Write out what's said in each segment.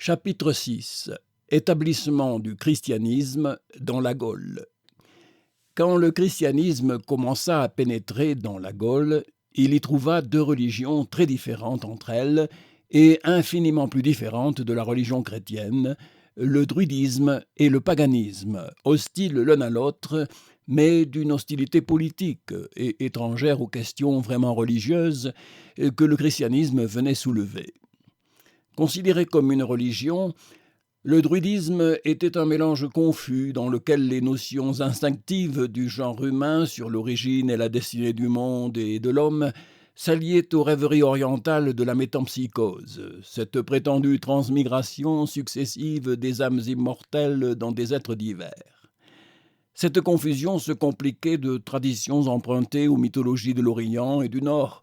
Chapitre 6. Établissement du christianisme dans la Gaule. Quand le christianisme commença à pénétrer dans la Gaule, il y trouva deux religions très différentes entre elles et infiniment plus différentes de la religion chrétienne, le druidisme et le paganisme, hostiles l'un à l'autre, mais d'une hostilité politique et étrangère aux questions vraiment religieuses que le christianisme venait soulever. Considéré comme une religion, le druidisme était un mélange confus dans lequel les notions instinctives du genre humain sur l'origine et la destinée du monde et de l'homme s'alliaient aux rêveries orientales de la métempsychose, cette prétendue transmigration successive des âmes immortelles dans des êtres divers. Cette confusion se compliquait de traditions empruntées aux mythologies de l'Orient et du Nord,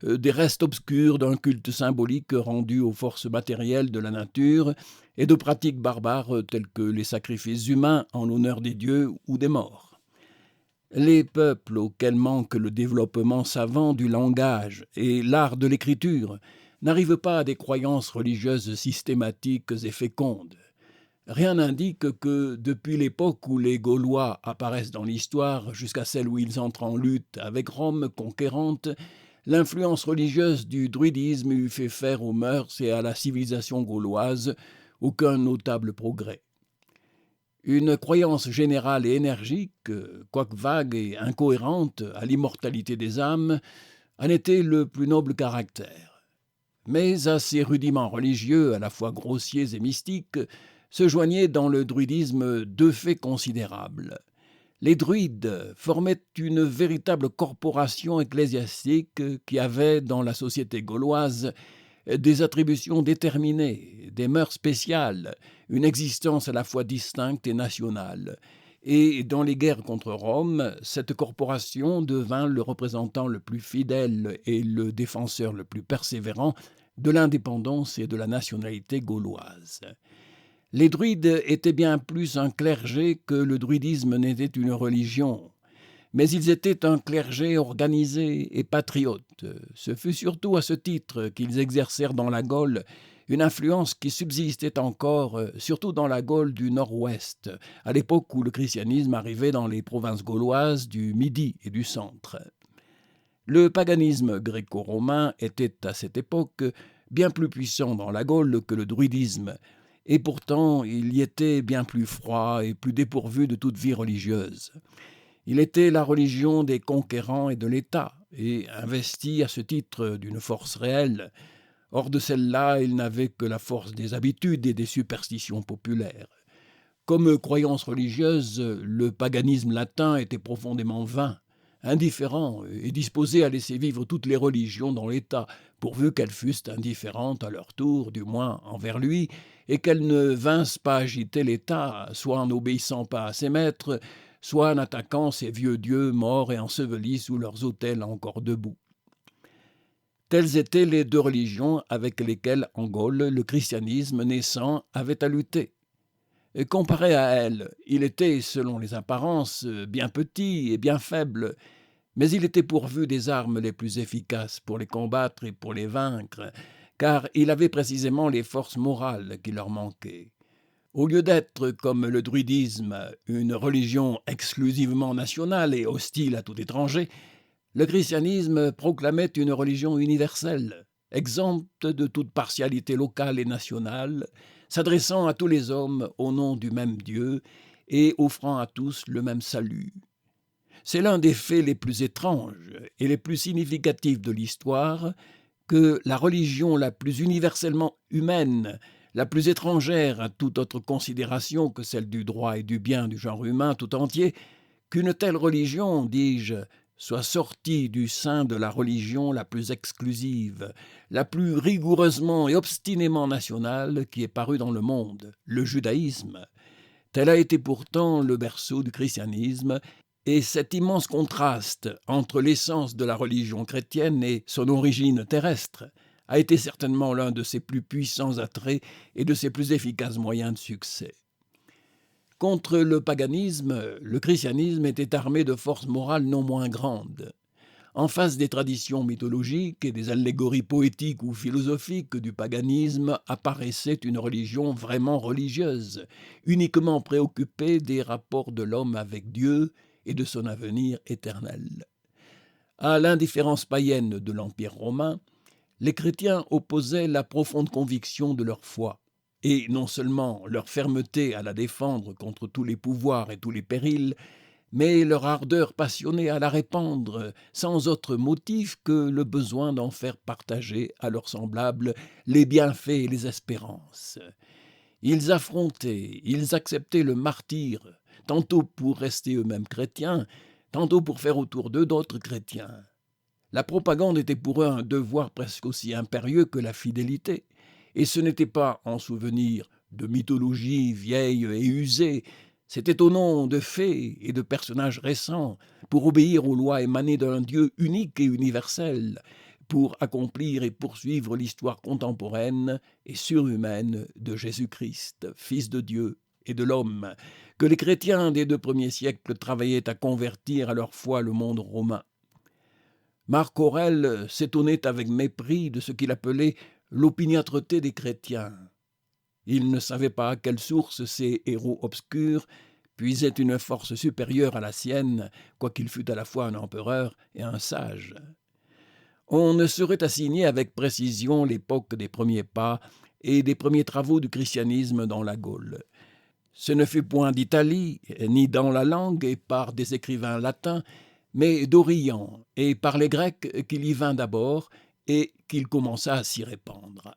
des restes obscurs d'un culte symbolique rendu aux forces matérielles de la nature et de pratiques barbares telles que les sacrifices humains en l'honneur des dieux ou des morts. Les peuples auxquels manque le développement savant du langage et l'art de l'écriture n'arrivent pas à des croyances religieuses systématiques et fécondes. Rien n'indique que, depuis l'époque où les Gaulois apparaissent dans l'histoire jusqu'à celle où ils entrent en lutte avec Rome conquérante, l'influence religieuse du druidisme eût fait faire aux mœurs et à la civilisation gauloise aucun notable progrès. Une croyance générale et énergique, quoique vague et incohérente, à l'immortalité des âmes, en était le plus noble caractère. Mais à ces rudiments religieux, à la fois grossiers et mystiques, se joignaient dans le druidisme deux faits considérables. Les druides formaient une véritable corporation ecclésiastique qui avait, dans la société gauloise, des attributions déterminées, des mœurs spéciales, une existence à la fois distincte et nationale. Et dans les guerres contre Rome, cette corporation devint le représentant le plus fidèle et le défenseur le plus persévérant de l'indépendance et de la nationalité gauloise. Les druides étaient bien plus un clergé que le druidisme n'était une religion. Mais ils étaient un clergé organisé et patriote. Ce fut surtout à ce titre qu'ils exercèrent dans la Gaule une influence qui subsistait encore, surtout dans la Gaule du Nord-Ouest, à l'époque où le christianisme arrivait dans les provinces gauloises du Midi et du Centre. Le paganisme gréco-romain était à cette époque bien plus puissant dans la Gaule que le druidisme, et pourtant il y était bien plus froid et plus dépourvu de toute vie religieuse. Il était la religion des conquérants et de l'État, et investi à ce titre d'une force réelle. Hors de celle-là, il n'avait que la force des habitudes et des superstitions populaires. Comme croyance religieuse, le paganisme latin était profondément vain, indifférent et disposé à laisser vivre toutes les religions dans l'État, pourvu qu'elles fussent indifférentes à leur tour, du moins envers lui, et qu'elles ne vinssent pas agiter l'État, soit en n'obéissant pas à ses maîtres, soit en attaquant ces vieux dieux morts et ensevelis sous leurs autels encore debout. Telles étaient les deux religions avec lesquelles, en Gaule, le christianisme naissant avait à lutter. Et comparé à elles, il était, selon les apparences, bien petit et bien faible, mais il était pourvu des armes les plus efficaces pour les combattre et pour les vaincre, car il avait précisément les forces morales qui leur manquaient. Au lieu d'être, comme le druidisme, une religion exclusivement nationale et hostile à tout étranger, le christianisme proclamait une religion universelle, exempte de toute partialité locale et nationale, s'adressant à tous les hommes au nom du même Dieu et offrant à tous le même salut. C'est l'un des faits les plus étranges et les plus significatifs de l'histoire que la religion la plus universellement humaine, la plus étrangère à toute autre considération que celle du droit et du bien du genre humain tout entier, qu'une telle religion, dis-je, soit sortie du sein de la religion la plus exclusive, la plus rigoureusement et obstinément nationale qui ait paru dans le monde, le judaïsme. Tel a été pourtant le berceau du christianisme, et cet immense contraste entre l'essence de la religion chrétienne et son origine terrestre a été certainement l'un de ses plus puissants attraits et de ses plus efficaces moyens de succès. Contre le paganisme, le christianisme était armé de forces morales non moins grandes. En face des traditions mythologiques et des allégories poétiques ou philosophiques du paganisme apparaissait une religion vraiment religieuse, uniquement préoccupée des rapports de l'homme avec Dieu et de son avenir éternel. À l'indifférence païenne de l'Empire romain, les chrétiens opposaient la profonde conviction de leur foi, et non seulement leur fermeté à la défendre contre tous les pouvoirs et tous les périls, mais leur ardeur passionnée à la répandre, sans autre motif que le besoin d'en faire partager à leurs semblables les bienfaits et les espérances. Ils affrontaient, ils acceptaient le martyre, tantôt pour rester eux-mêmes chrétiens, tantôt pour faire autour d'eux d'autres chrétiens. La propagande était pour eux un devoir presque aussi impérieux que la fidélité, et ce n'était pas en souvenir de mythologies vieilles et usées, c'était au nom de faits et de personnages récents, pour obéir aux lois émanées d'un Dieu unique et universel, pour accomplir et poursuivre l'histoire contemporaine et surhumaine de Jésus-Christ, Fils de Dieu et de l'homme, que les chrétiens des 2 premiers siècles travaillaient à convertir à leur foi le monde romain. Marc Aurèle s'étonnait avec mépris de ce qu'il appelait l'opiniâtreté des chrétiens. Il ne savait pas à quelle source ces héros obscurs puisaient une force supérieure à la sienne, quoiqu'il fût à la fois un empereur et un sage. On ne saurait assigner avec précision l'époque des premiers pas et des premiers travaux du christianisme dans la Gaule. Ce ne fut point d'Italie, ni dans la langue et par des écrivains latins, mais d'Orient et par les Grecs qu'il y vint d'abord et qu'il commença à s'y répandre.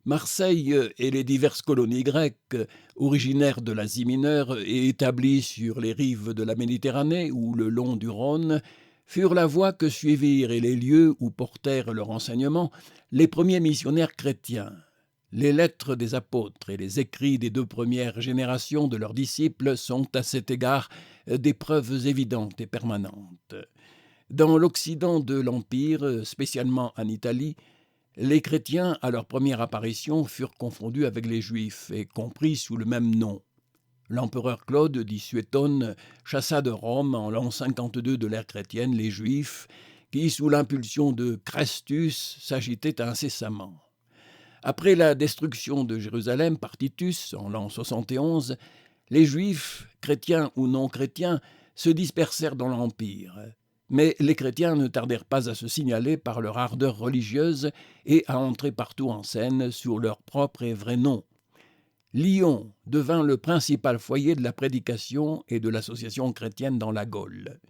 Marseille et les diverses colonies grecques, originaires de l'Asie mineure et établies sur les rives de la Méditerranée ou le long du Rhône, furent la voie que suivirent et les lieux où portèrent leur enseignement les premiers missionnaires chrétiens. Les lettres des apôtres et les écrits des 2 premières générations de leurs disciples sont à cet égard des preuves évidentes et permanentes. Dans l'Occident de l'Empire, spécialement en Italie, les chrétiens, à leur première apparition, furent confondus avec les Juifs et compris sous le même nom. L'empereur Claude, dit Suétone, chassa de Rome en l'an 52 de l'ère chrétienne les Juifs qui, sous l'impulsion de Chrestus, s'agitaient incessamment. Après la destruction de Jérusalem par Titus en l'an 71, les Juifs, chrétiens ou non chrétiens, se dispersèrent dans l'Empire. Mais les chrétiens ne tardèrent pas à se signaler par leur ardeur religieuse et à entrer partout en scène sous leur propre et vrai nom. Lyon devint le principal foyer de la prédication et de l'association chrétienne dans la Gaule.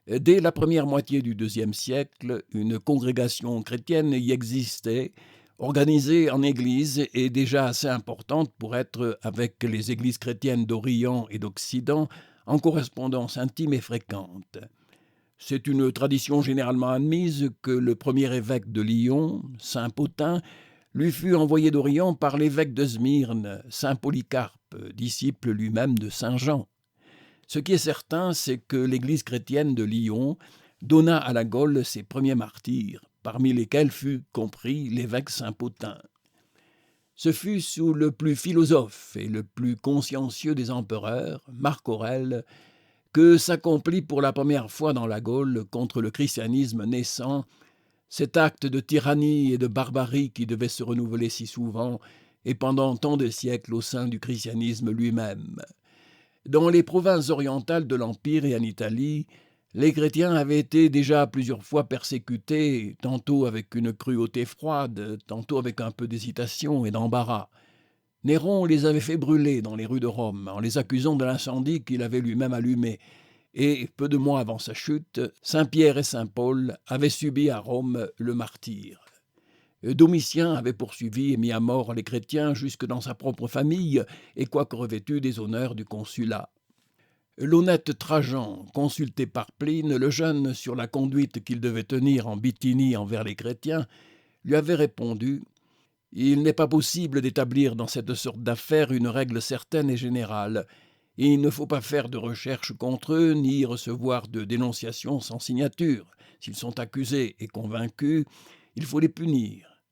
Dès la première moitié du IIe siècle, une congrégation chrétienne y existait, organisée en église et déjà assez importante pour être, avec les églises chrétiennes d'Orient et d'Occident, en correspondance intime et fréquente. C'est une tradition généralement admise que le premier évêque de Lyon, saint Pothin, lui fut envoyé d'Orient par l'évêque de Smyrne, saint Polycarpe, disciple lui-même de saint Jean. Ce qui est certain, c'est que l'Église chrétienne de Lyon donna à la Gaule ses premiers martyrs, parmi lesquels fut compris l'évêque saint Pothin. Ce fut sous le plus philosophe et le plus consciencieux des empereurs, Marc Aurèle, que s'accomplit pour la première fois dans la Gaule, contre le christianisme naissant, cet acte de tyrannie et de barbarie qui devait se renouveler si souvent et pendant tant de siècles au sein du christianisme lui-même. Dans les provinces orientales de l'Empire et en Italie, les chrétiens avaient été déjà plusieurs fois persécutés, tantôt avec une cruauté froide, tantôt avec un peu d'hésitation et d'embarras. Néron les avait fait brûler dans les rues de Rome, en les accusant de l'incendie qu'il avait lui-même allumé. Et, peu de mois avant sa chute, saint Pierre et saint Paul avaient subi à Rome le martyre. Domitien avait poursuivi et mis à mort les chrétiens jusque dans sa propre famille, et quoique revêtu des honneurs du consulat. L'honnête Trajan, consulté par Pline, le jeune, sur la conduite qu'il devait tenir en Bithynie envers les chrétiens, lui avait répondu « Il n'est pas possible d'établir dans cette sorte d'affaires une règle certaine et générale. Il ne faut pas faire de recherche contre eux, ni recevoir de dénonciations sans signature. S'ils sont accusés et convaincus, il faut les punir.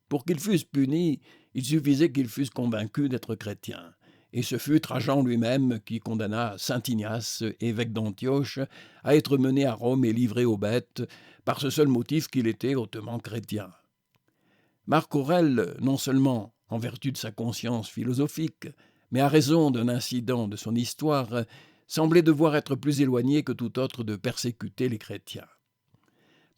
Pour qu'ils fussent punis, il suffisait qu'ils fussent convaincus d'être chrétiens. et ce fut Trajan lui-même qui condamna saint Ignace, évêque d'Antioche, à être mené à Rome et livré aux bêtes, par ce seul motif qu'il était hautement chrétien. Marc Aurèle, non seulement en vertu de sa conscience philosophique, mais à raison d'un incident de son histoire, semblait devoir être plus éloigné que tout autre de persécuter les chrétiens.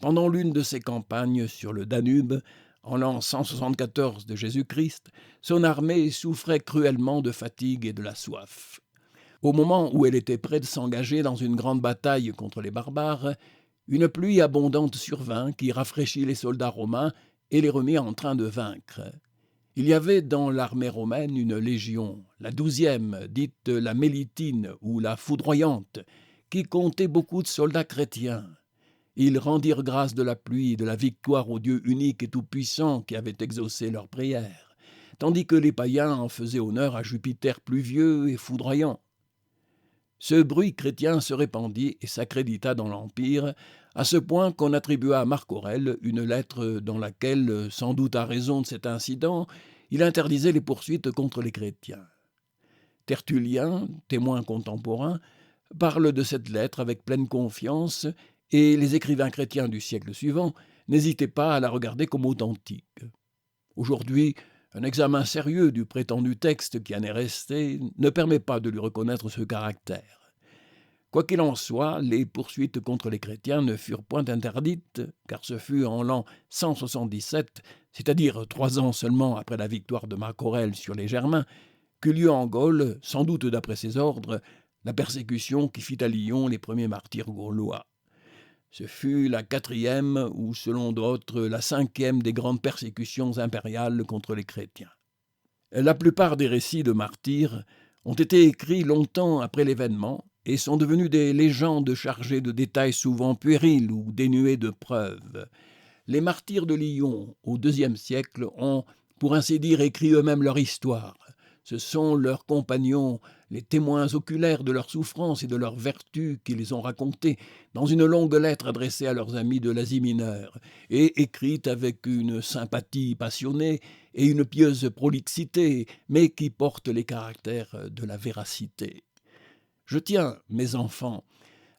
Pendant l'une de ses campagnes sur le Danube, en l'an 174 de Jésus-Christ, son armée souffrait cruellement de fatigue et de la soif. Au moment où elle était près de s'engager dans une grande bataille contre les barbares, une pluie abondante survint qui rafraîchit les soldats romains et les remit en train de vaincre. Il y avait dans l'armée romaine une légion, la 12e, dite la Mélitine ou la Foudroyante, qui comptait beaucoup de soldats chrétiens. Ils rendirent grâce de la pluie et de la victoire au Dieu unique et tout-puissant qui avait exaucé leurs prières, tandis que les païens en faisaient honneur à Jupiter pluvieux et foudroyant. Ce bruit chrétien se répandit et s'accrédita dans l'Empire, à ce point qu'on attribua à Marc Aurèle une lettre dans laquelle, sans doute à raison de cet incident, il interdisait les poursuites contre les chrétiens. Tertullien, témoin contemporain, parle de cette lettre avec pleine confiance et les écrivains chrétiens du siècle suivant n'hésitaient pas à la regarder comme authentique. Aujourd'hui, un examen sérieux du prétendu texte qui en est resté ne permet pas de lui reconnaître ce caractère. Quoi qu'il en soit, les poursuites contre les chrétiens ne furent point interdites, car ce fut en l'an 177, c'est-à-dire 3 ans seulement après la victoire de Marc Aurèle sur les Germains, qu'eut lieu en Gaule, sans doute d'après ses ordres, la persécution qui fit à Lyon les premiers martyrs gaulois. Ce fut la 4e, ou selon d'autres, la 5e des grandes persécutions impériales contre les chrétiens. La plupart des récits de martyrs ont été écrits longtemps après l'événement et sont devenus des légendes chargées de détails souvent puérils ou dénués de preuves. Les martyrs de Lyon, au IIe siècle, ont, pour ainsi dire, écrit eux-mêmes leur histoire. Ce sont leurs compagnons, les témoins oculaires de leurs souffrances et de leurs vertus qui les ont racontées dans une longue lettre adressée à leurs amis de l'Asie mineure et écrite avec une sympathie passionnée et une pieuse prolixité, mais qui porte les caractères de la véracité. Je tiens, mes enfants,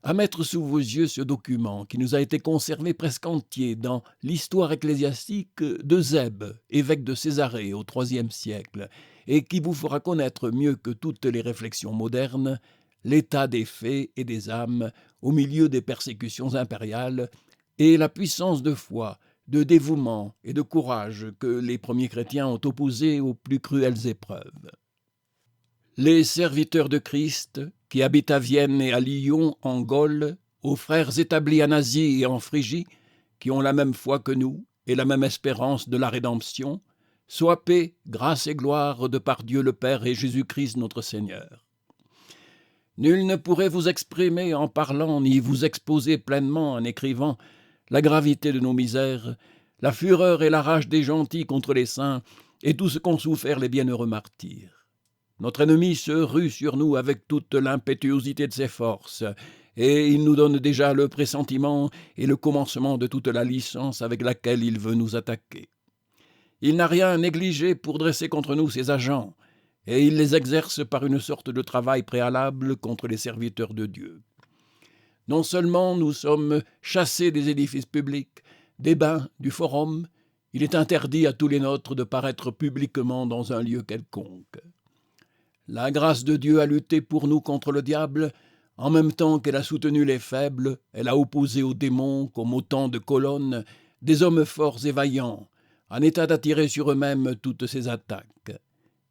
à mettre sous vos yeux ce document qui nous a été conservé presque entier dans l'histoire ecclésiastique de Zèbe, évêque de Césarée au IIIe siècle, et qui vous fera connaître mieux que toutes les réflexions modernes l'état des faits et des âmes au milieu des persécutions impériales et la puissance de foi, de dévouement et de courage que les premiers chrétiens ont opposés aux plus cruelles épreuves. Les serviteurs de Christ, qui habitent à Vienne et à Lyon, en Gaule, aux frères établis en Asie et en Phrygie, qui ont la même foi que nous et la même espérance de la rédemption, soient paix, grâce et gloire de par Dieu le Père et Jésus-Christ notre Seigneur. Nul ne pourrait vous exprimer en parlant ni vous exposer pleinement en écrivant la gravité de nos misères, la fureur et la rage des gentils contre les saints et tout ce qu'ont souffert les bienheureux martyrs. Notre ennemi se rue sur nous avec toute l'impétuosité de ses forces, et il nous donne déjà le pressentiment et le commencement de toute la licence avec laquelle il veut nous attaquer. Il n'a rien négligé pour dresser contre nous ses agents, et il les exerce par une sorte de travail préalable contre les serviteurs de Dieu. Non seulement nous sommes chassés des édifices publics, des bains, du forum, il est interdit à tous les nôtres de paraître publiquement dans un lieu quelconque. La grâce de Dieu a lutté pour nous contre le diable, en même temps qu'elle a soutenu les faibles, elle a opposé aux démons, comme autant de colonnes, des hommes forts et vaillants, en état d'attirer sur eux-mêmes toutes ces attaques.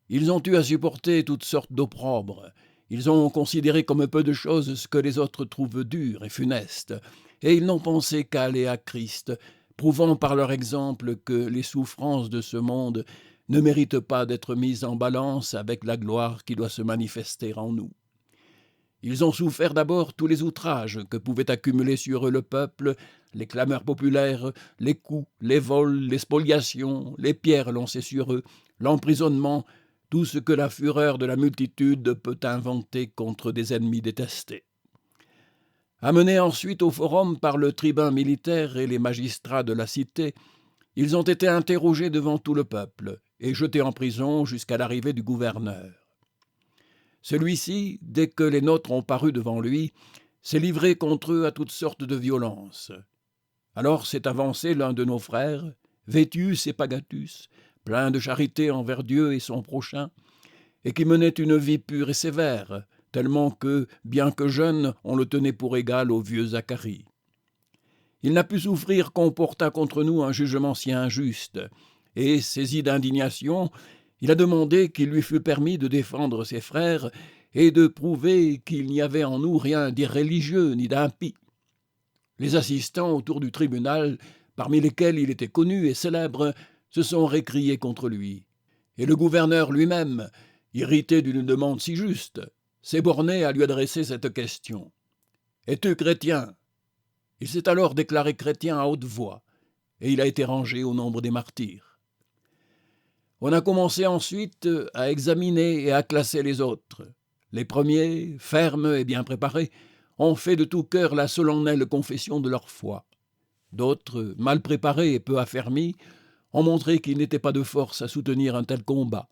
Ils ont eu à supporter toutes sortes d'opprobres, ils ont considéré comme peu de choses ce que les autres trouvent dur et funeste, et ils n'ont pensé qu'à aller à Christ, prouvant par leur exemple que les souffrances de ce monde ne méritent pas d'être mises en balance avec la gloire qui doit se manifester en nous. Ils ont souffert d'abord tous les outrages que pouvait accumuler sur eux le peuple, les clameurs populaires, les coups, les vols, les spoliations, les pierres lancées sur eux, l'emprisonnement, tout ce que la fureur de la multitude peut inventer contre des ennemis détestés. Amenés ensuite au forum par le tribun militaire et les magistrats de la cité, ils ont été interrogés devant tout le peuple et jetés en prison jusqu'à l'arrivée du gouverneur. Celui-ci, dès que les nôtres ont paru devant lui, s'est livré contre eux à toutes sortes de violences. Alors s'est avancé l'un de nos frères, Vétius Epagatus, plein de charité envers Dieu et son prochain, et qui menait une vie pure et sévère, tellement que, bien que jeune, on le tenait pour égal au vieux Zacharie. Il n'a pu souffrir qu'on portât contre nous un jugement si injuste, et, saisi d'indignation, il a demandé qu'il lui fût permis de défendre ses frères et de prouver qu'il n'y avait en nous rien d'irréligieux ni d'impie. Les assistants autour du tribunal, parmi lesquels il était connu et célèbre, se sont récriés contre lui. Et le gouverneur lui-même, irrité d'une demande si juste, s'est borné à lui adresser cette question. « Es-tu chrétien ?» Il s'est alors déclaré chrétien à haute voix, et il a été rangé au nombre des martyrs. On a commencé ensuite à examiner et à classer les autres. Les premiers, fermes et bien préparés, ont fait de tout cœur la solennelle confession de leur foi. D'autres, mal préparés et peu affermis, ont montré qu'il n'était pas de force à soutenir un tel combat.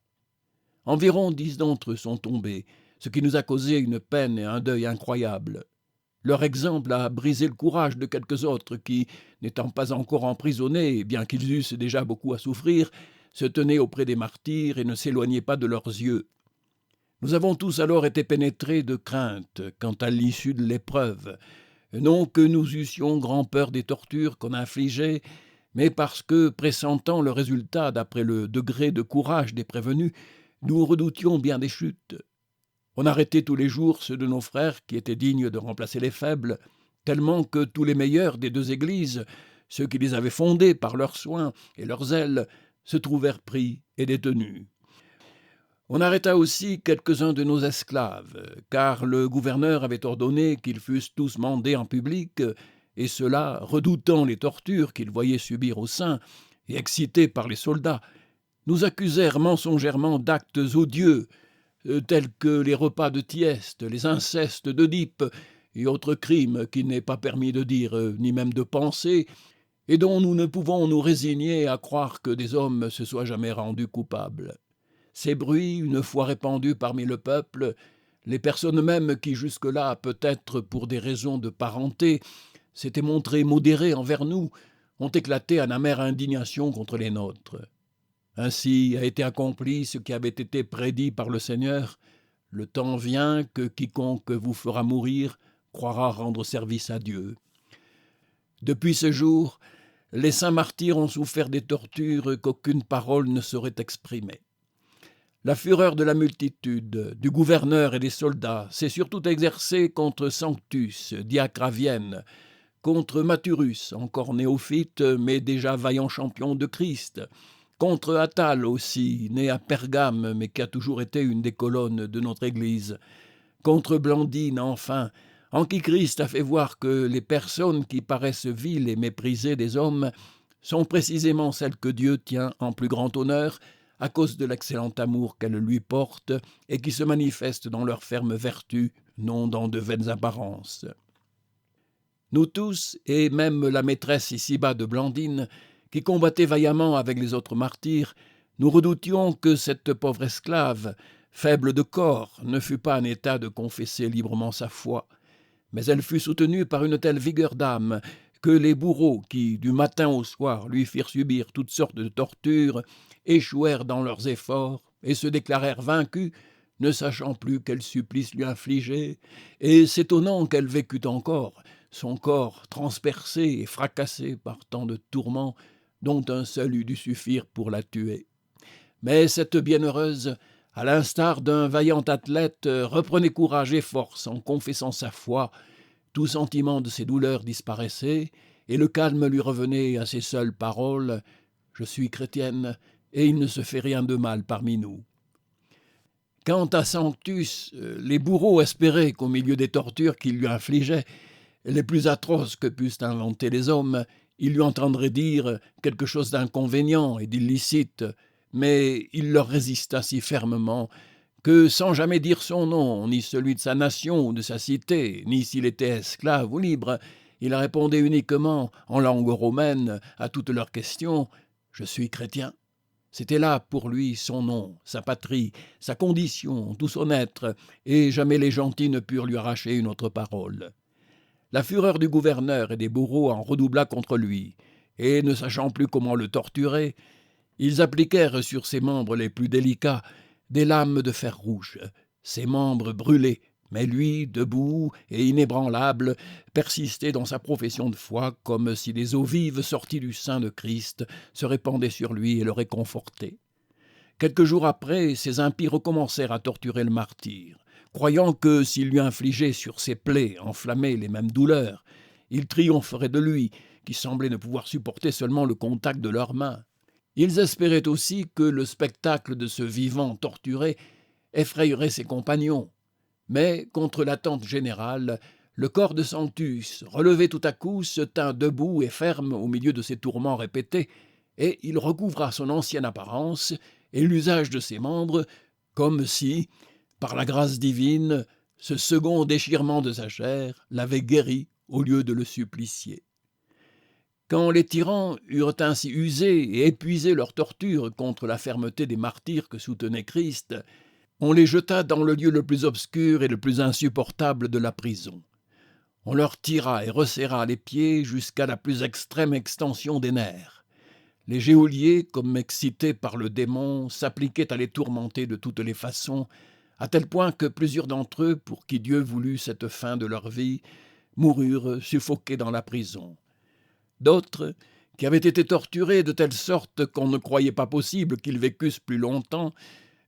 Environ 10 d'entre eux sont tombés, ce qui nous a causé une peine et un deuil incroyables. Leur exemple a brisé le courage de quelques autres qui, n'étant pas encore emprisonnés, bien qu'ils eussent déjà beaucoup à souffrir, se tenaient auprès des martyrs et ne s'éloignaient pas de leurs yeux. Nous avons tous alors été pénétrés de crainte quant à l'issue de l'épreuve, non que nous eussions grand-peur des tortures qu'on infligeait, mais parce que, pressentant le résultat d'après le degré de courage des prévenus, nous redoutions bien des chutes. On arrêtait tous les jours ceux de nos frères qui étaient dignes de remplacer les faibles, tellement que tous les meilleurs des 2 églises, ceux qui les avaient fondées par leurs soins et leur zèle, se trouvèrent pris et détenus. On arrêta aussi quelques-uns de nos esclaves, car le gouverneur avait ordonné qu'ils fussent tous mandés en public, et ceux-là, redoutant les tortures qu'ils voyaient subir au sein, et excités par les soldats, nous accusèrent mensongèrement d'actes odieux, tels que les repas de Thyeste, les incestes d'Œdipe et autres crimes qu'il n'est pas permis de dire ni même de penser, et dont nous ne pouvons nous résigner à croire que des hommes se soient jamais rendus coupables. Ces bruits, une fois répandus parmi le peuple, les personnes mêmes qui jusque-là, peut-être pour des raisons de parenté, s'étaient montrées modérées envers nous, ont éclaté en amère indignation contre les nôtres. Ainsi a été accompli ce qui avait été prédit par le Seigneur. Le temps vient que quiconque vous fera mourir croira rendre service à Dieu. Depuis ce jour, les saints martyrs ont souffert des tortures qu'aucune parole ne saurait exprimer. La fureur de la multitude, du gouverneur et des soldats s'est surtout exercée contre Sanctus, diacre à Vienne, contre Maturus, encore néophyte mais déjà vaillant champion de Christ, contre Attal aussi, né à Pergame, mais qui a toujours été une des colonnes de notre Église, contre Blandine, enfin, en qui Christ a fait voir que les personnes qui paraissent viles et méprisées des hommes sont précisément celles que Dieu tient en plus grand honneur à cause de l'excellent amour qu'elles lui portent et qui se manifestent dans leur ferme vertu, non dans de vaines apparences. Nous tous, et même la maîtresse ici-bas de Blandine, qui combattait vaillamment avec les autres martyrs, nous redoutions que cette pauvre esclave, faible de corps, ne fût pas en état de confesser librement sa foi. Mais elle fut soutenue par une telle vigueur d'âme que les bourreaux qui, du matin au soir, lui firent subir toutes sortes de tortures, échouèrent dans leurs efforts et se déclarèrent vaincus, ne sachant plus quel supplice lui infliger, et s'étonnant qu'elle vécût encore, son corps transpercé et fracassé par tant de tourments, dont un seul eût dû suffire pour la tuer. Mais cette bienheureuse, à l'instar d'un vaillant athlète, reprenait courage et force en confessant sa foi. Tout sentiment de ses douleurs disparaissait, et le calme lui revenait à ses seules paroles « Je suis chrétienne, et il ne se fait rien de mal parmi nous. » Quant à Sanctus, les bourreaux espéraient qu'au milieu des tortures qu'il lui infligeait, les plus atroces que puissent inventer les hommes, il lui entendrait dire quelque chose d'inconvénient et d'illicite, mais il leur résista si fermement que, sans jamais dire son nom, ni celui de sa nation ou de sa cité, ni s'il était esclave ou libre, il répondait uniquement, en langue romaine, à toutes leurs questions « Je suis chrétien ». C'était là pour lui son nom, sa patrie, sa condition, tout son être, et jamais les gentils ne purent lui arracher une autre parole. La fureur du gouverneur et des bourreaux en redoubla contre lui, et ne sachant plus comment le torturer, ils appliquèrent sur ses membres les plus délicats des lames de fer rouge. Ses membres brûlaient, mais lui, debout et inébranlable, persistait dans sa profession de foi comme si des eaux vives sorties du sein de Christ se répandaient sur lui et le réconfortaient. Quelques jours après, ces impies recommencèrent à torturer le martyr, croyant que s'ils lui infligeaient sur ses plaies enflammées les mêmes douleurs, ils triompheraient de lui, qui semblait ne pouvoir supporter seulement le contact de leurs mains. Ils espéraient aussi que le spectacle de ce vivant torturé effrayerait ses compagnons. Mais, contre l'attente générale, le corps de Sanctus, relevé tout à coup, se tint debout et ferme au milieu de ces tourments répétés, et il recouvra son ancienne apparence et l'usage de ses membres, comme si, par la grâce divine, ce second déchirement de sa chair l'avait guéri au lieu de le supplicier. Quand les tyrans eurent ainsi usé et épuisé leur torture contre la fermeté des martyrs que soutenait Christ, on les jeta dans le lieu le plus obscur et le plus insupportable de la prison. On leur tira et resserra les pieds jusqu'à la plus extrême extension des nerfs. Les geôliers, comme excités par le démon, s'appliquaient à les tourmenter de toutes les façons, à tel point que plusieurs d'entre eux, pour qui Dieu voulut cette fin de leur vie, moururent suffoqués dans la prison. D'autres, qui avaient été torturés de telle sorte qu'on ne croyait pas possible qu'ils vécussent plus longtemps,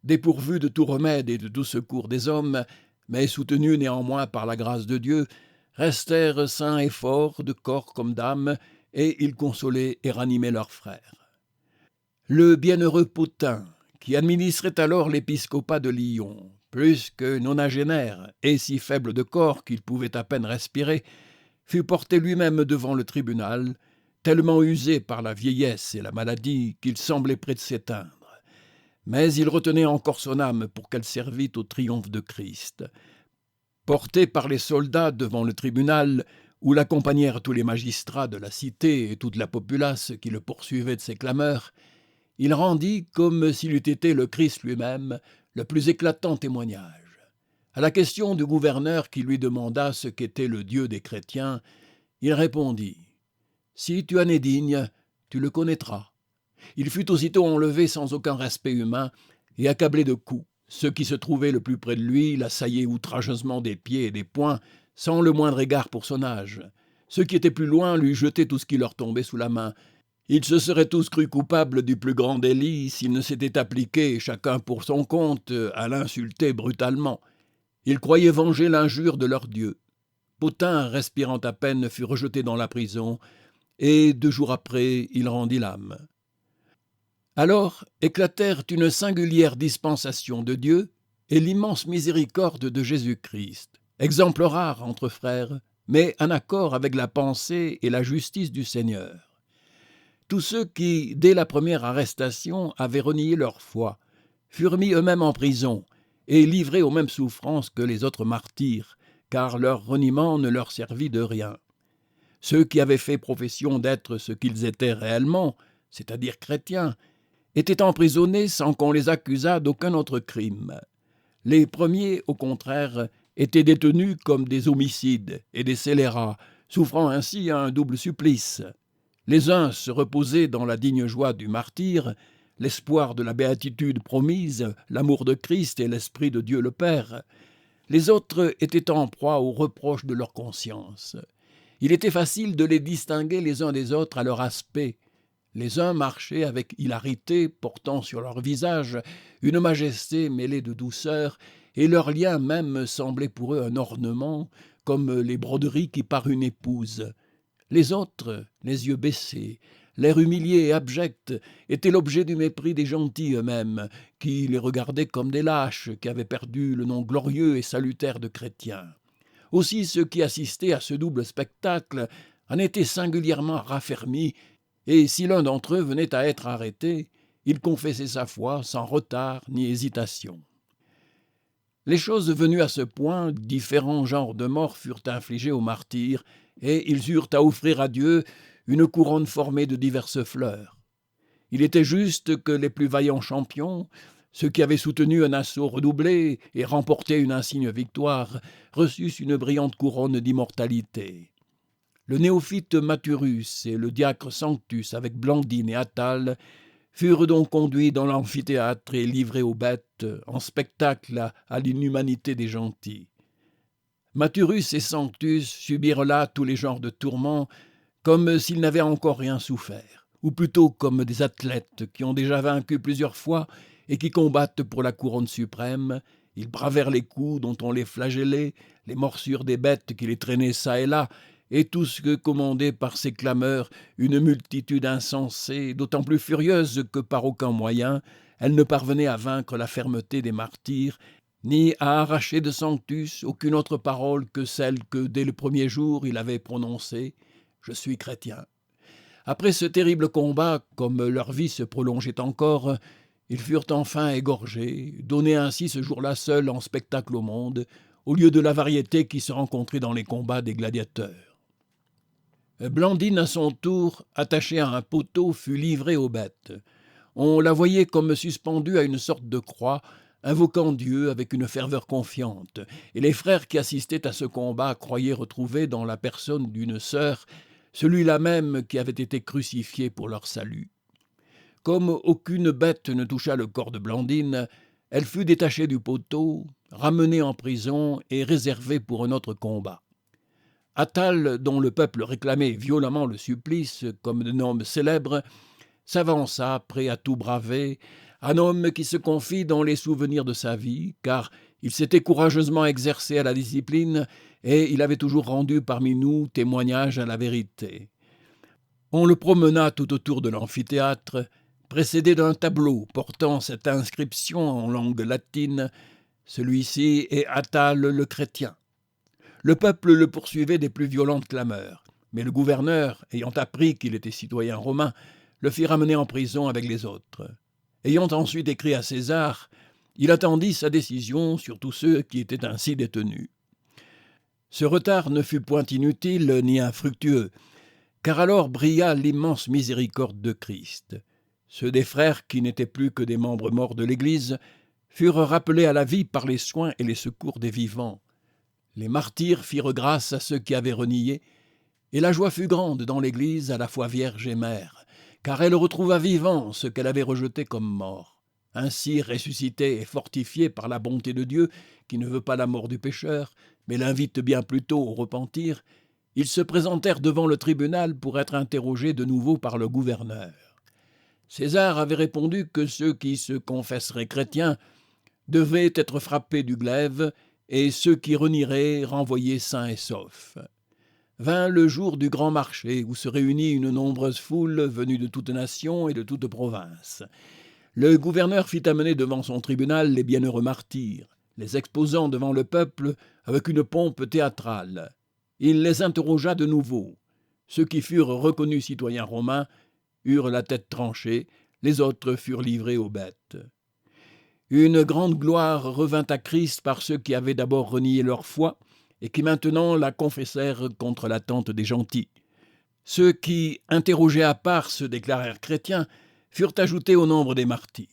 dépourvus de tout remède et de tout secours des hommes, mais soutenus néanmoins par la grâce de Dieu, restèrent sains et forts de corps comme d'âme, et ils consolaient et ranimaient leurs frères. Le bienheureux Pothin, qui administrait alors l'épiscopat de Lyon, plus que nonagénaire et si faible de corps qu'il pouvait à peine respirer, fut porté lui-même devant le tribunal, tellement usé par la vieillesse et la maladie qu'il semblait près de s'éteindre. Mais il retenait encore son âme pour qu'elle servît au triomphe de Christ. Porté par les soldats devant le tribunal, où l'accompagnèrent tous les magistrats de la cité et toute la populace qui le poursuivait de ses clameurs, il rendit, comme s'il eût été le Christ lui-même, le plus éclatant témoignage. À la question du gouverneur qui lui demanda ce qu'était le Dieu des chrétiens, il répondit « Si tu en es digne, tu le connaîtras. » Il fut aussitôt enlevé sans aucun respect humain et accablé de coups. Ceux qui se trouvaient le plus près de lui l'assaillaient outrageusement des pieds et des poings, sans le moindre égard pour son âge. Ceux qui étaient plus loin lui jetaient tout ce qui leur tombait sous la main. Ils se seraient tous crus coupables du plus grand délit s'ils ne s'étaient appliqués, chacun pour son compte, à l'insulter brutalement. Ils croyaient venger l'injure de leur Dieu. Pothin, respirant à peine, fut rejeté dans la prison, et 2 jours après, il rendit l'âme. Alors éclatèrent une singulière dispensation de Dieu et l'immense miséricorde de Jésus-Christ, exemple rare entre frères, mais en accord avec la pensée et la justice du Seigneur. Tous ceux qui, dès la première arrestation, avaient renié leur foi, furent mis eux-mêmes en prison et livrés aux mêmes souffrances que les autres martyrs, car leur reniement ne leur servit de rien. Ceux qui avaient fait profession d'être ce qu'ils étaient réellement, c'est-à-dire chrétiens, étaient emprisonnés sans qu'on les accusât d'aucun autre crime. Les premiers, au contraire, étaient détenus comme des homicides et des scélérats, souffrant ainsi un double supplice. Les uns se reposaient dans la digne joie du martyre, l'espoir de la béatitude promise, l'amour de Christ et l'Esprit de Dieu le Père. Les autres étaient en proie aux reproches de leur conscience. Il était facile de les distinguer les uns des autres à leur aspect. Les uns marchaient avec hilarité, portant sur leur visage une majesté mêlée de douceur, et leurs liens même semblaient pour eux un ornement, comme les broderies qui parent une épouse. Les autres, les yeux baissés, l'air humilié et abject, étaient l'objet du mépris des gentils eux-mêmes, qui les regardaient comme des lâches qui avaient perdu le nom glorieux et salutaire de chrétiens. Aussi ceux qui assistaient à ce double spectacle en étaient singulièrement raffermis, et si l'un d'entre eux venait à être arrêté, il confessait sa foi sans retard ni hésitation. Les choses venues à ce point, différents genres de morts furent infligés aux martyrs, et ils eurent à offrir à Dieu une couronne formée de diverses fleurs. Il était juste que les plus vaillants champions, ceux qui avaient soutenu un assaut redoublé et remporté une insigne victoire, reçussent une brillante couronne d'immortalité. Le néophyte Maturus et le diacre Sanctus, avec Blandine et Attale, furent donc conduits dans l'amphithéâtre et livrés aux bêtes, en spectacle à l'inhumanité des gentils. Maturus et Sanctus subirent là tous les genres de tourments, comme s'ils n'avaient encore rien souffert, ou plutôt comme des athlètes qui ont déjà vaincu plusieurs fois et qui combattent pour la couronne suprême. Ils bravèrent les coups dont on les flagellait, les morsures des bêtes qui les traînaient çà et là, et tout ce que commandait par ces clameurs une multitude insensée, d'autant plus furieuse que par aucun moyen elle ne parvenait à vaincre la fermeté des martyrs, ni à arracher de Sanctus aucune autre parole que celle que dès le premier jour il avait prononcée: « Je suis chrétien ». Après ce terrible combat, comme leur vie se prolongeait encore, ils furent enfin égorgés, donnés ainsi ce jour-là seuls en spectacle au monde, au lieu de la variété qui se rencontrait dans les combats des gladiateurs. Blandine, à son tour, attachée à un poteau, fut livrée aux bêtes. On la voyait comme suspendue à une sorte de croix, invoquant Dieu avec une ferveur confiante, et les frères qui assistaient à ce combat croyaient retrouver dans la personne d'une sœur celui-là même qui avait été crucifié pour leur salut. Comme aucune bête ne toucha le corps de Blandine, elle fut détachée du poteau, ramenée en prison et réservée pour un autre combat. Attale, dont le peuple réclamait violemment le supplice comme d'un homme célèbre, s'avança, prêt à tout braver, un homme qui se confie dans les souvenirs de sa vie, car il s'était courageusement exercé à la discipline et il avait toujours rendu parmi nous témoignage à la vérité. On le promena tout autour de l'amphithéâtre, précédé d'un tableau portant cette inscription en langue latine: « Celui-ci est Attale le chrétien ». Le peuple le poursuivait des plus violentes clameurs, mais le gouverneur, ayant appris qu'il était citoyen romain, le fit ramener en prison avec les autres. Ayant ensuite écrit à César, il attendit sa décision sur tous ceux qui étaient ainsi détenus. Ce retard ne fut point inutile ni infructueux, car alors brilla l'immense miséricorde de Christ. Ceux des frères qui n'étaient plus que des membres morts de l'Église furent rappelés à la vie par les soins et les secours des vivants. Les martyrs firent grâce à ceux qui avaient renié, et la joie fut grande dans l'Église à la fois vierge et mère, car elle retrouva vivant ce qu'elle avait rejeté comme mort. Ainsi, ressuscité et fortifié par la bonté de Dieu, qui ne veut pas la mort du pécheur, mais l'invite bien plutôt au repentir, ils se présentèrent devant le tribunal pour être interrogés de nouveau par le gouverneur. César avait répondu que ceux qui se confesseraient chrétiens devaient être frappés du glaive et ceux qui renieraient renvoyés sains et saufs. Vint le jour du grand marché où se réunit une nombreuse foule venue de toute nation et de toute province. Le gouverneur fit amener devant son tribunal les bienheureux martyrs, les exposant devant le peuple avec une pompe théâtrale. Il les interrogea de nouveau. Ceux qui furent reconnus citoyens romains eurent la tête tranchée, les autres furent livrés aux bêtes. Une grande gloire revint à Christ par ceux qui avaient d'abord renié leur foi et qui maintenant la confessèrent contre l'attente des gentils. Ceux qui, interrogés à part, se déclarèrent chrétiens, furent ajoutés au nombre des martyrs.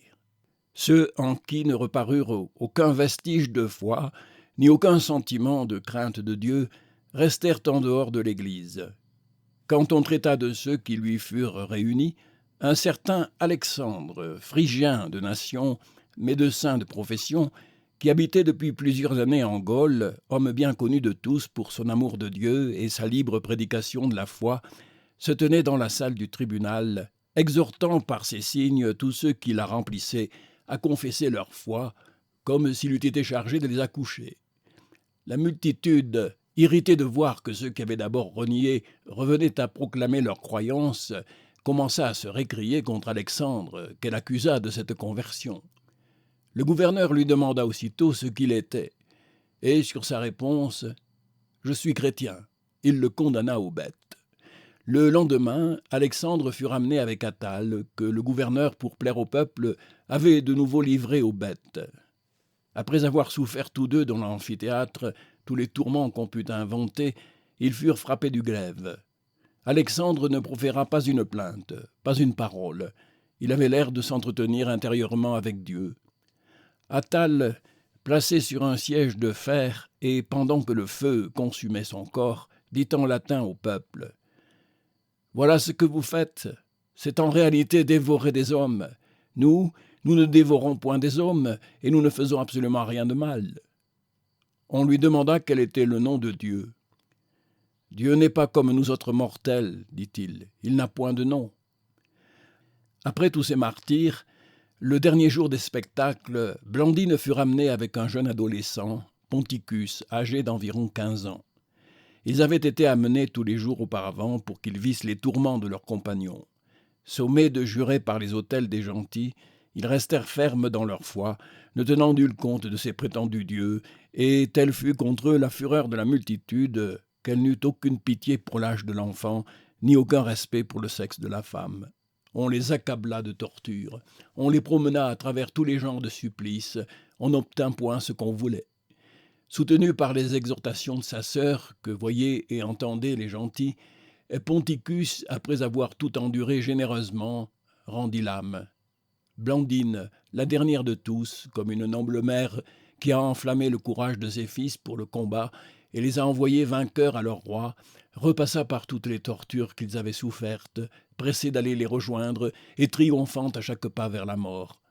Ceux en qui ne reparurent aucun vestige de foi, ni aucun sentiment de crainte de Dieu, restèrent en dehors de l'Église. Quand on traita de ceux qui lui furent réunis, un certain Alexandre, phrygien de nation, médecin de profession, qui habitait depuis plusieurs années en Gaule, homme bien connu de tous pour son amour de Dieu et sa libre prédication de la foi, se tenait dans la salle du tribunal, exhortant par ses signes tous ceux qui la remplissaient à confesser leur foi, comme s'il eût été chargé de les accoucher. La multitude, irritée de voir que ceux qui avaient d'abord renié revenaient à proclamer leur croyance, commença à se récrier contre Alexandre, qu'elle accusa de cette conversion. Le gouverneur lui demanda aussitôt ce qu'il était, et sur sa réponse « Je suis chrétien », il le condamna aux bêtes. Le lendemain, Alexandre fut ramené avec Attale, que le gouverneur, pour plaire au peuple, avait de nouveau livré aux bêtes. Après avoir souffert tous deux dans l'amphithéâtre tous les tourments qu'on put inventer, ils furent frappés du glaive. Alexandre ne proféra pas une plainte, pas une parole. Il avait l'air de s'entretenir intérieurement avec Dieu. Attal, placé sur un siège de fer, et pendant que le feu consumait son corps, dit en latin au peuple : « Voilà ce que vous faites, c'est en réalité dévorer des hommes. Nous ne dévorons point des hommes, et nous ne faisons absolument rien de mal. » On lui demanda quel était le nom de Dieu. « Dieu n'est pas comme nous autres mortels, dit-il, il n'a point de nom. » Après tous ces martyrs, le dernier jour des spectacles, Blandine fut ramenée avec un jeune adolescent, Ponticus, âgé d'environ 15 ans. Ils avaient été amenés tous les jours auparavant pour qu'ils vissent les tourments de leurs compagnons. Sommés de jurer par les autels des gentils, ils restèrent fermes dans leur foi, ne tenant nul compte de ces prétendus dieux, et telle fut contre eux la fureur de la multitude qu'elle n'eut aucune pitié pour l'âge de l'enfant, ni aucun respect pour le sexe de la femme. On les accabla de tortures, on les promena à travers tous les genres de supplices, on n'obtint point ce qu'on voulait. Soutenu par les exhortations de sa sœur, que voyaient et entendaient les gentils, Ponticus, après avoir tout enduré généreusement, rendit l'âme. Blandine, la dernière de tous, comme une noble mère qui a enflammé le courage de ses fils pour le combat et les a envoyés vainqueurs à leur roi, repassa par toutes les tortures qu'ils avaient souffertes, pressée d'aller les rejoindre et triomphante à chaque pas vers la mort.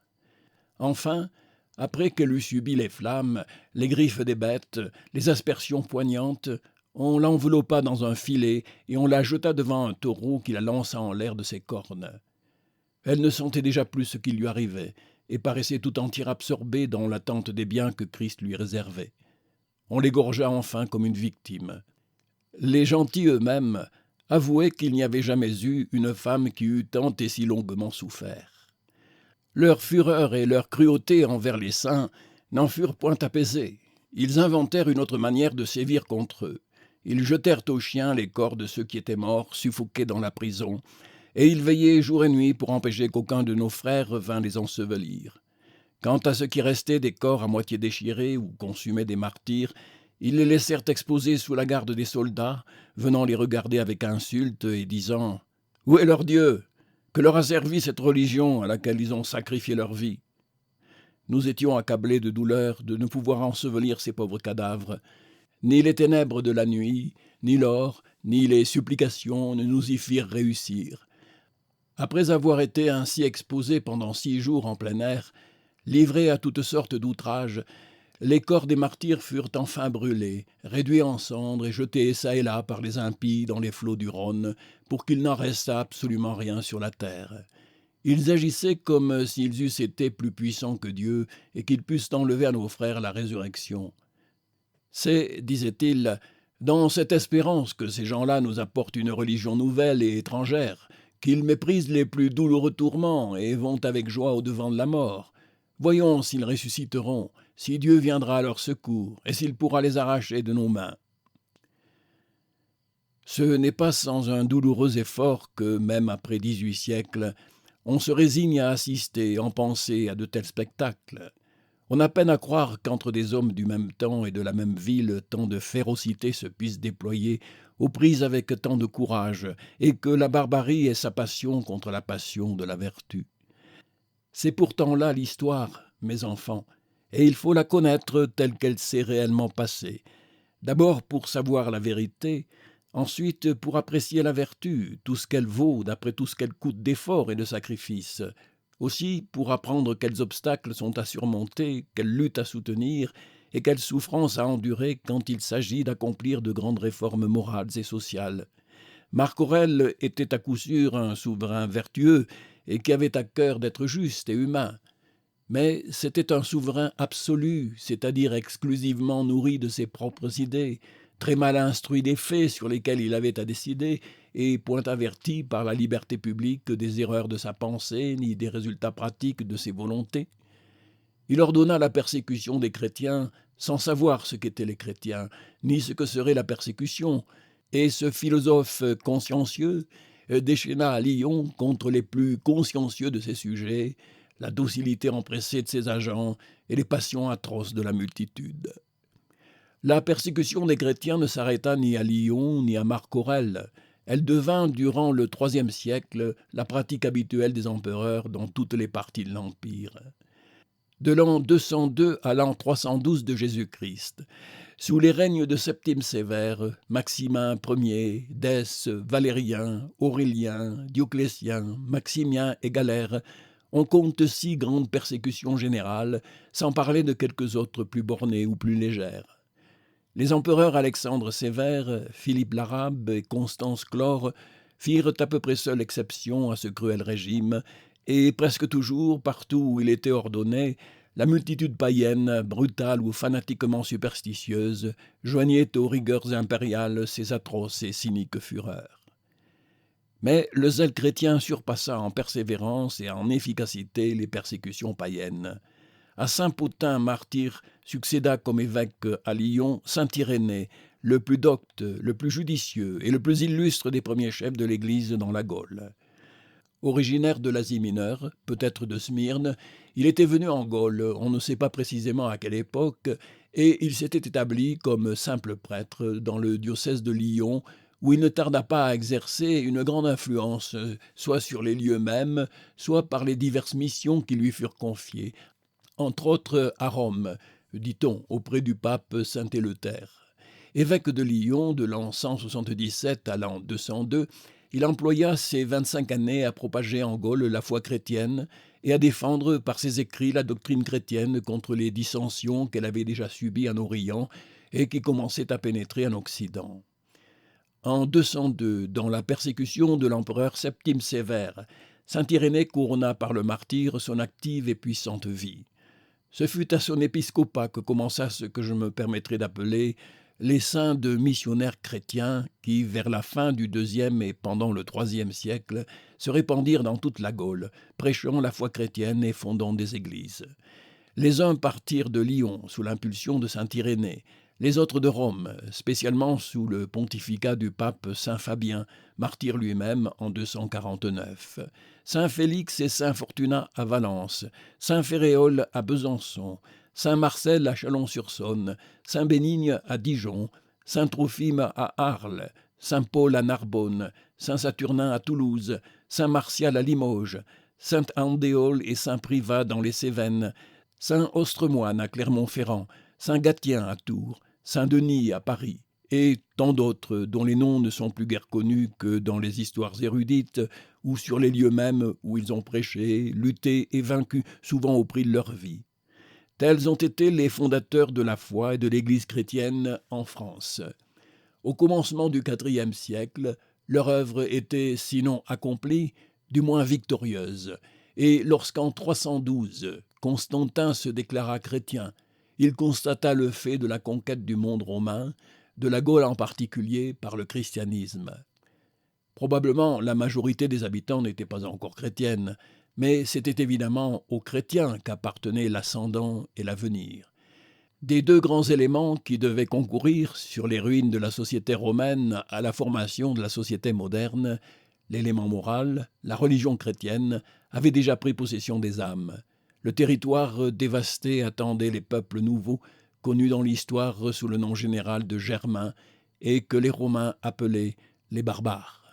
Enfin, après qu'elle eut subi les flammes, les griffes des bêtes, les aspersions poignantes, on l'enveloppa dans un filet et on la jeta devant un taureau qui la lança en l'air de ses cornes. Elle ne sentait déjà plus ce qui lui arrivait et paraissait tout entière absorbée dans l'attente des biens que Christ lui réservait. On l'égorgea enfin comme une victime. Les gentils eux-mêmes avouaient qu'il n'y avait jamais eu une femme qui eût tant et si longuement souffert. Leur fureur et leur cruauté envers les saints n'en furent point apaisées. Ils inventèrent une autre manière de sévir contre eux. Ils jetèrent aux chiens les corps de ceux qui étaient morts, suffoqués dans la prison, et ils veillaient jour et nuit pour empêcher qu'aucun de nos frères vînt les ensevelir. Quant à ce qui restait des corps à moitié déchirés ou consumés des martyrs, ils les laissèrent exposés sous la garde des soldats, venant les regarder avec insulte et disant « Où est leur Dieu ? Que leur a servi cette religion à laquelle ils ont sacrifié leur vie ?» Nous étions accablés de douleur de ne pouvoir ensevelir ces pauvres cadavres. Ni les ténèbres de la nuit, ni l'or, ni les supplications ne nous y firent réussir. Après avoir été ainsi exposés pendant 6 jours en plein air, livrés à toutes sortes d'outrages, les corps des martyrs furent enfin brûlés, réduits en cendres et jetés çà et là par les impies dans les flots du Rhône, pour qu'il n'en restât absolument rien sur la terre. Ils agissaient comme s'ils eussent été plus puissants que Dieu et qu'ils pussent enlever à nos frères la résurrection. C'est, disait-il, dans cette espérance que ces gens-là nous apportent une religion nouvelle et étrangère, qu'ils méprisent les plus douloureux tourments et vont avec joie au-devant de la mort. Voyons s'ils ressusciteront, si Dieu viendra à leur secours, et s'il pourra les arracher de nos mains. Ce n'est pas sans un douloureux effort que, même après 18 siècles, on se résigne à assister en pensée à de tels spectacles. On a peine à croire qu'entre des hommes du même temps et de la même ville, tant de férocité se puisse déployer aux prises avec tant de courage, et que la barbarie ait sa passion contre la passion de la vertu. C'est pourtant là l'histoire, mes enfants, et il faut la connaître telle qu'elle s'est réellement passée. D'abord pour savoir la vérité, ensuite pour apprécier la vertu, tout ce qu'elle vaut d'après tout ce qu'elle coûte d'efforts et de sacrifices. Aussi pour apprendre quels obstacles sont à surmonter, quelles luttes à soutenir et quelles souffrances à endurer quand il s'agit d'accomplir de grandes réformes morales et sociales. Marc Aurèle était à coup sûr un souverain vertueux et qui avait à cœur d'être juste et humain. Mais c'était un souverain absolu, c'est-à-dire exclusivement nourri de ses propres idées, très mal instruit des faits sur lesquels il avait à décider, et point averti par la liberté publique des erreurs de sa pensée ni des résultats pratiques de ses volontés. Il ordonna la persécution des chrétiens sans savoir ce qu'étaient les chrétiens, ni ce que serait la persécution, et ce philosophe consciencieux déchaîna à Lyon contre les plus consciencieux de ses sujets la docilité empressée de ses agents et les passions atroces de la multitude. La persécution des chrétiens ne s'arrêta ni à Lyon ni à Marc Aurèle, Elle devint, durant le IIIe siècle, la pratique habituelle des empereurs dans toutes les parties de l'Empire. De l'an 202 à l'an 312 de Jésus-Christ, sous les règnes de Septime Sévère, Maximin Ier, Dèce, Valérien, Aurélien, Dioclétien, Maximien et Galère, on compte 6 grandes persécutions générales, sans parler de quelques autres plus bornées ou plus légères. Les empereurs Alexandre Sévère, Philippe l'Arabe et Constance Chlore firent à peu près seuls exception à ce cruel régime, et presque toujours, partout où il était ordonné, la multitude païenne, brutale ou fanatiquement superstitieuse, joignait aux rigueurs impériales ces atroces et cyniques fureurs. Mais le zèle chrétien surpassa en persévérance et en efficacité les persécutions païennes. À Saint-Pothin, martyr, succéda comme évêque à Lyon Saint Irénée, le plus docte, le plus judicieux et le plus illustre des premiers chefs de l'Église dans la Gaule. Originaire de l'Asie mineure, peut-être de Smyrne, il était venu en Gaule, on ne sait pas précisément à quelle époque, et il s'était établi comme simple prêtre dans le diocèse de Lyon, où il ne tarda pas à exercer une grande influence, soit sur les lieux mêmes, soit par les diverses missions qui lui furent confiées, entre autres à Rome, dit-on, auprès du pape Saint-Éleuthère. Évêque de Lyon de l'an 177 à l'an 202, il employa ses 25 années à propager en Gaule la foi chrétienne et à défendre par ses écrits la doctrine chrétienne contre les dissensions qu'elle avait déjà subies en Orient et qui commençaient à pénétrer en Occident. En 202, dans la persécution de l'empereur Septime Sévère, saint Irénée couronna par le martyre son active et puissante vie. Ce fut à son épiscopat que commença ce que je me permettrai d'appeler l'essaim de missionnaires chrétiens qui, vers la fin du IIe et pendant le IIIe siècle, se répandirent dans toute la Gaule, prêchant la foi chrétienne et fondant des églises. Les uns partirent de Lyon sous l'impulsion de saint Irénée, les autres de Rome, spécialement sous le pontificat du pape saint Fabien, martyr lui-même en 249. Saint Félix et saint Fortunat à Valence, saint Féréol à Besançon, saint Marcel à Chalon-sur-Saône, saint Bénigne à Dijon, saint Trophime à Arles, saint Paul à Narbonne, saint Saturnin à Toulouse, saint Martial à Limoges, saint Andéol et saint Privat dans les Cévennes, saint Ostremoine à Clermont-Ferrand, saint Gatien à Tours, saint Denis à Paris, et tant d'autres dont les noms ne sont plus guère connus que dans les histoires érudites ou sur les lieux mêmes où ils ont prêché, lutté et vaincu, souvent au prix de leur vie. Tels ont été les fondateurs de la foi et de l'Église chrétienne en France. Au commencement du IVe siècle, leur œuvre était, sinon accomplie, du moins victorieuse, et lorsqu'en 312, Constantin se déclara chrétien, il constata le fait de la conquête du monde romain, de la Gaule en particulier, par le christianisme. Probablement, la majorité des habitants n'était pas encore chrétienne, mais c'était évidemment aux chrétiens qu'appartenaient l'ascendant et l'avenir. Des 2 grands éléments qui devaient concourir sur les ruines de la société romaine à la formation de la société moderne, l'élément moral, la religion chrétienne, avaient déjà pris possession des âmes. Le territoire dévasté attendait les peuples nouveaux, connus dans l'histoire sous le nom général de Germains, et que les Romains appelaient les barbares.